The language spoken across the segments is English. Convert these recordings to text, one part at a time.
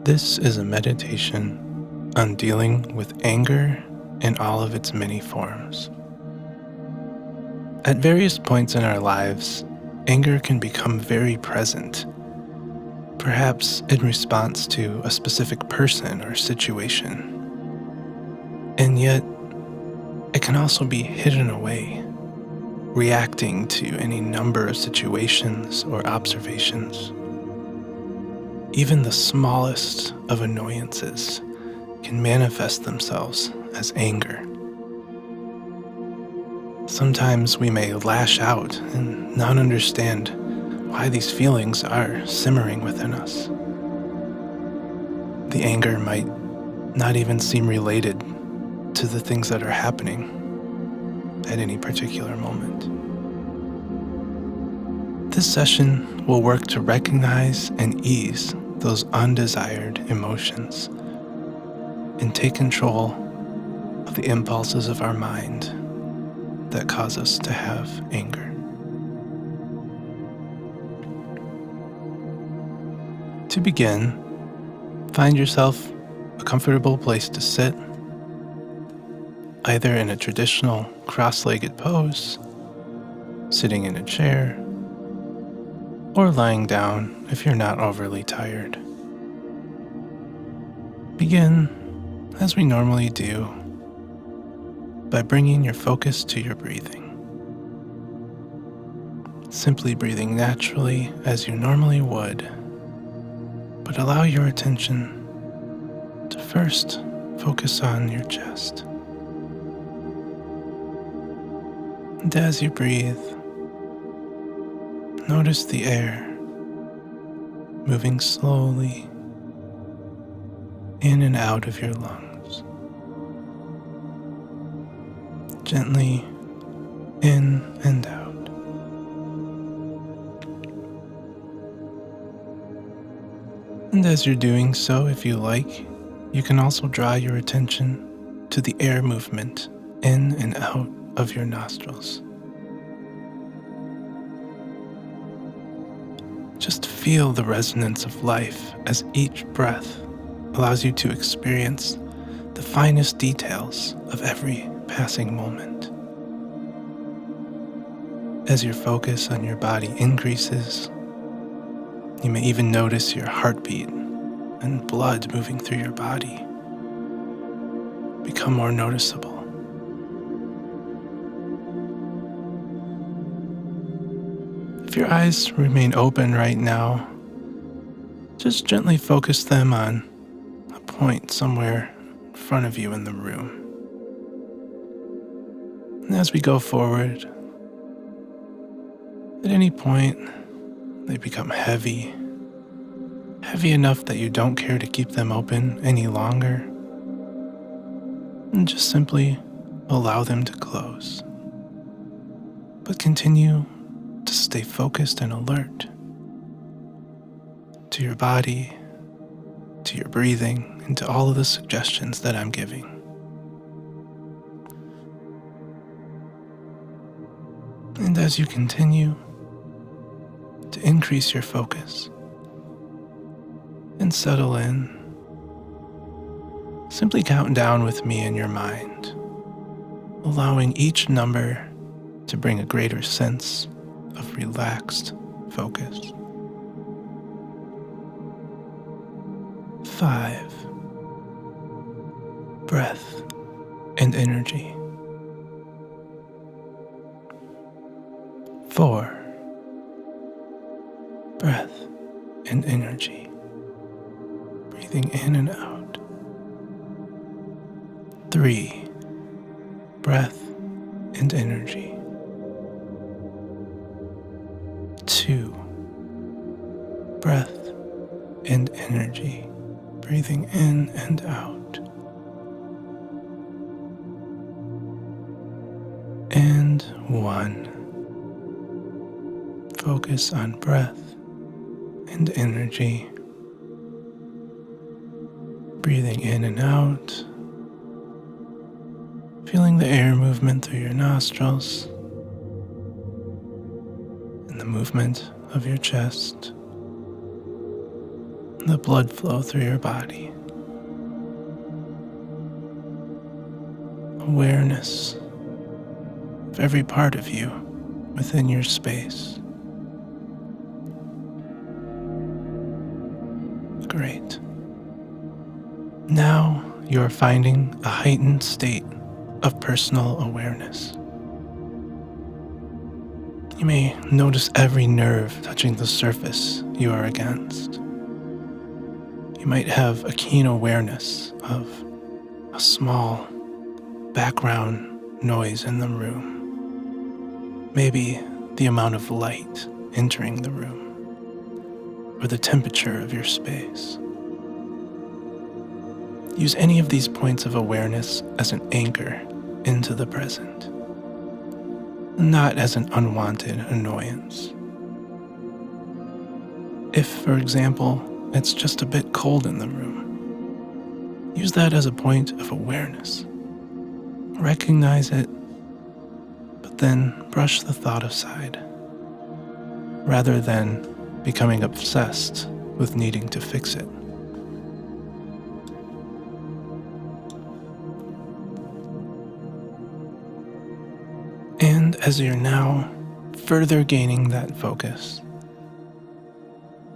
This is a meditation on dealing with anger in all of its many forms. At various points in our lives, anger can become very present, perhaps in response to a specific person or situation. And yet, it can also be hidden away, reacting to any number of situations or observations. Even the smallest of annoyances can manifest themselves as anger. Sometimes we may lash out and not understand why these feelings are simmering within us. The anger might not even seem related to the things that are happening at any particular moment. This session will work to recognize and ease those undesired emotions and take control of the impulses of our mind that cause us to have anger. To begin, find yourself a comfortable place to sit, either in a traditional cross-legged pose, sitting in a chair, or lying down if you're not overly tired. Begin, as we normally do, by bringing your focus to your breathing. Simply breathing naturally as you normally would, but allow your attention to first focus on your chest. And as you breathe, notice the air moving slowly in and out of your lungs. Gently in and out. And as you're doing so, if you like, you can also draw your attention to the air movement in and out of your nostrils. Just feel the resonance of life as each breath allows you to experience the finest details of every passing moment. As your focus on your body increases, you may even notice your heartbeat and blood moving through your body become more noticeable. If your eyes remain open right now, just gently focus them on a point somewhere in front of you in the room. And as we go forward, at any point, they become heavy enough that you don't care to keep them open any longer, and just simply allow them to close. But continue to stay focused and alert to your body, to your breathing, and to all of the suggestions that I'm giving. And as you continue to increase your focus and settle in, simply count down with me in your mind, allowing each number to bring a greater sense of relaxed focus. 5. Breath and energy. 4. Breath and energy. Breathing in and out. 3. Breath and energy. 2. Breath and energy. Breathing in and out. And 1. Focus on breath and energy. Breathing in and out. Feeling the air movement through your nostrils and the movement of your chest. the blood flow through your body, awareness of every part of you within your space. Great. Now you are finding a heightened state of personal awareness. You may notice every nerve touching the surface you are against. You might have a keen awareness of a small background noise in the room. Maybe the amount of light entering the room, or the temperature of your space. Use any of these points of awareness as an anchor into the present, not as an unwanted annoyance. If, for example, it's just a bit cold in the room, use that as a point of awareness. Recognize it, but then brush the thought aside, rather than becoming obsessed with needing to fix it. And as you're now further gaining that focus,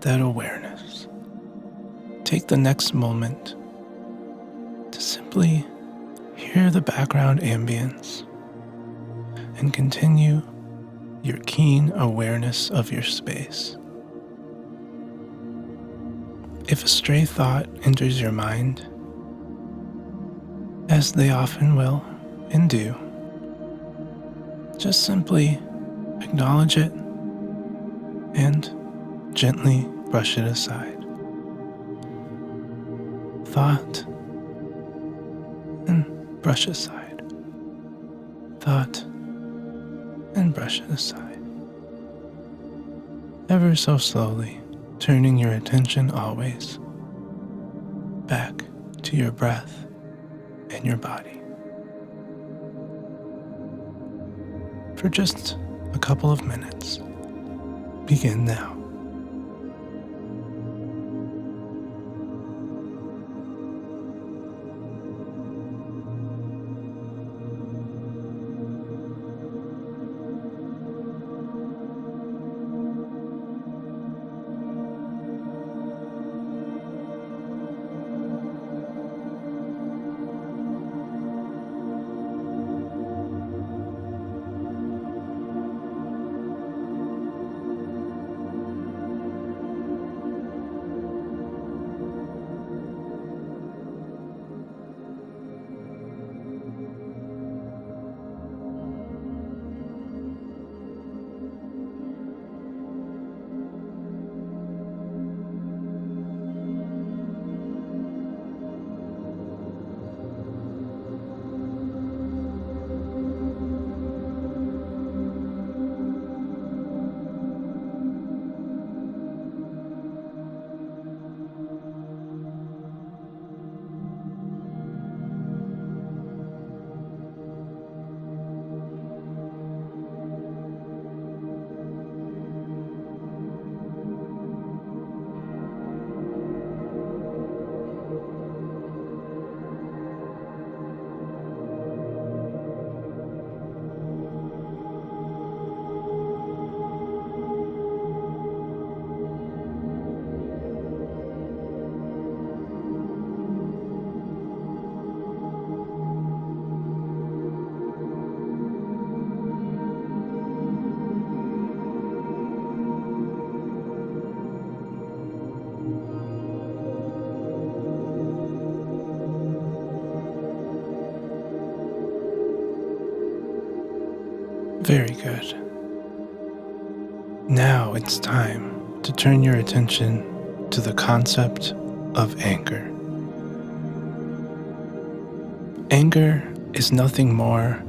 that awareness, take the next moment to simply hear the background ambience and continue your keen awareness of your space. If a stray thought enters your mind, as they often will and do, just simply acknowledge it and gently brush it aside. Thought and brush aside. Thought and brush it aside. Ever so slowly, turning your attention always back to your breath and your body. For just a couple of minutes, begin now. Very good. Now it's time to turn your attention to the concept of anger. Anger is nothing more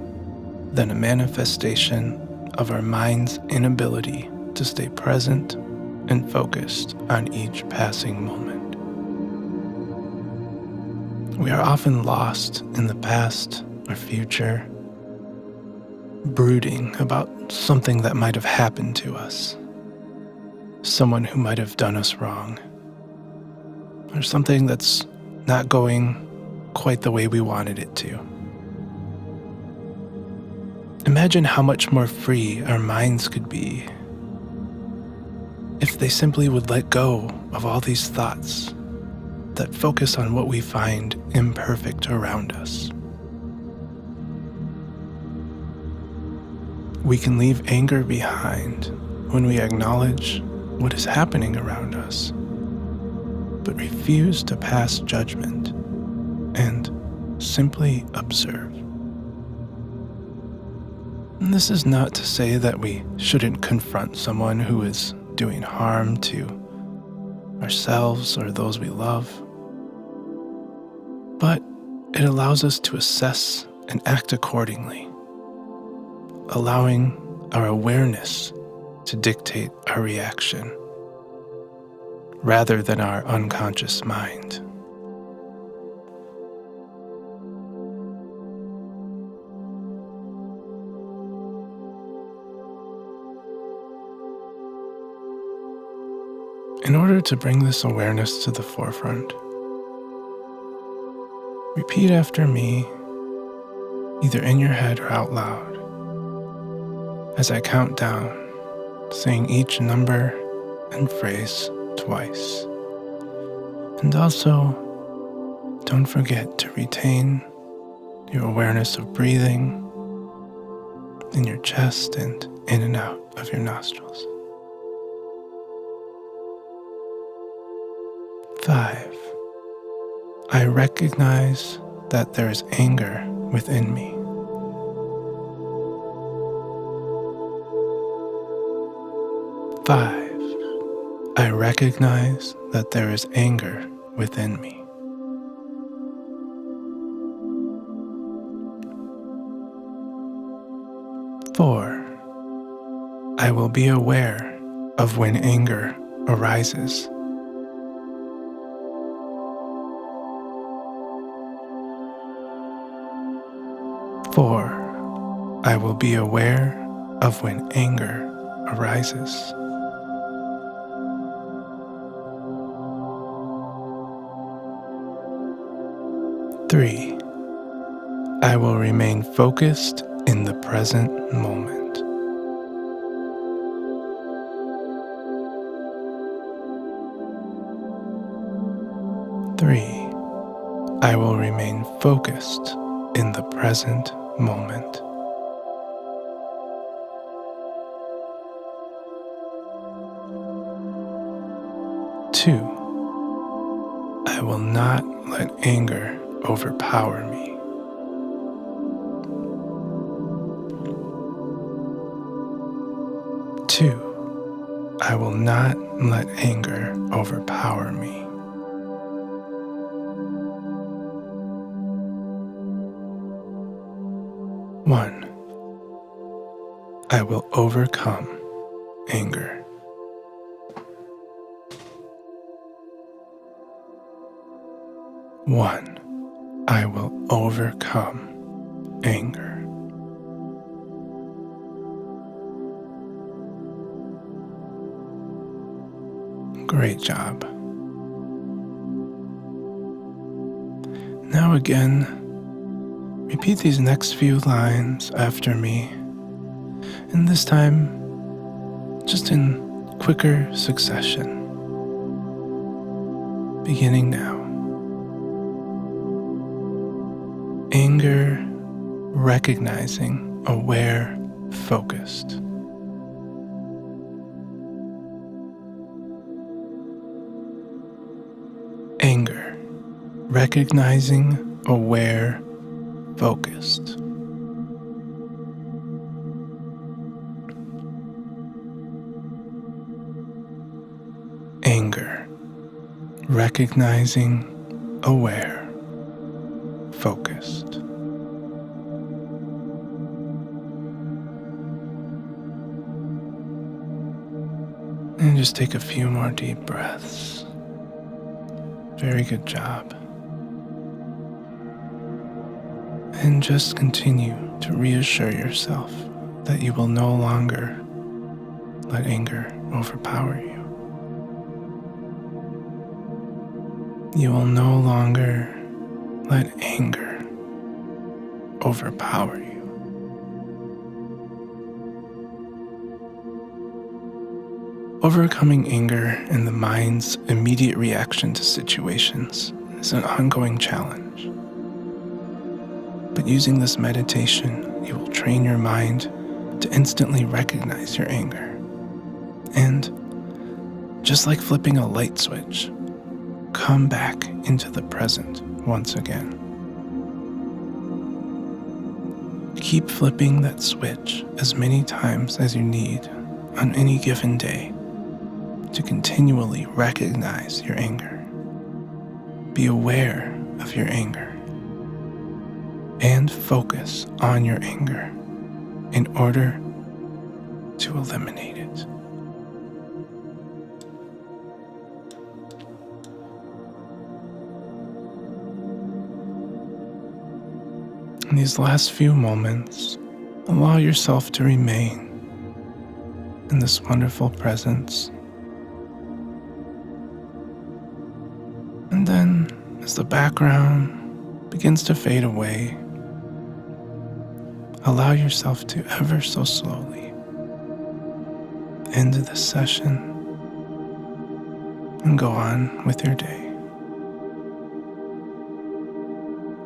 than a manifestation of our mind's inability to stay present and focused on each passing moment. We are often lost in the past or future, brooding about something that might have happened to us, someone who might have done us wrong. or something that's not going quite the way we wanted it to. Imagine how much more free our minds could be if they simply would let go of all these thoughts that focus on what we find imperfect around us. We can leave anger behind when we acknowledge what is happening around us, but refuse to pass judgment and simply observe. And this is not to say that we shouldn't confront someone who is doing harm to ourselves or those we love, but it allows us to assess and act accordingly, allowing our awareness to dictate our reaction rather than our unconscious mind. In order to bring this awareness to the forefront, repeat after me, either in your head or out loud, as I count down, saying each number and phrase twice. And also, don't forget to retain your awareness of breathing in your chest and in and out of your nostrils. 5. I recognize that there is anger within me. 5. I recognize that there is anger within me. 4. I will be aware of when anger arises. 4. I will be aware of when anger arises. 3. I will remain focused in the present moment. 3. I will remain focused in the present moment. 2. I will not let anger overpower me. 2. I will not let anger overpower me. 1. I will overcome anger. 1. I will overcome anger. Great job. Now again, repeat these next few lines after me, and this time just in quicker succession. Beginning now. Anger, recognizing, aware, focused. Anger, recognizing, aware, focused. Anger, recognizing, aware, focused. And just take a few more deep breaths. Very good job. And just continue to reassure yourself that you will no longer let anger overpower you. You will no longer let anger overpower you. Overcoming anger and the mind's immediate reaction to situations is an ongoing challenge. But using this meditation, you will train your mind to instantly recognize your anger. And just like flipping a light switch, come back into the present once again. Keep flipping that switch as many times as you need on any given day to continually recognize your anger. Be aware of your anger and focus on your anger in order to eliminate it. In these last few moments, allow yourself to remain in this wonderful presence. And then, as the background begins to fade away, allow yourself to ever so slowly end this session and go on with your day.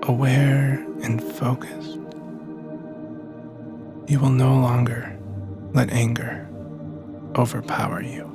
Aware and focused, you will no longer let anger overpower you.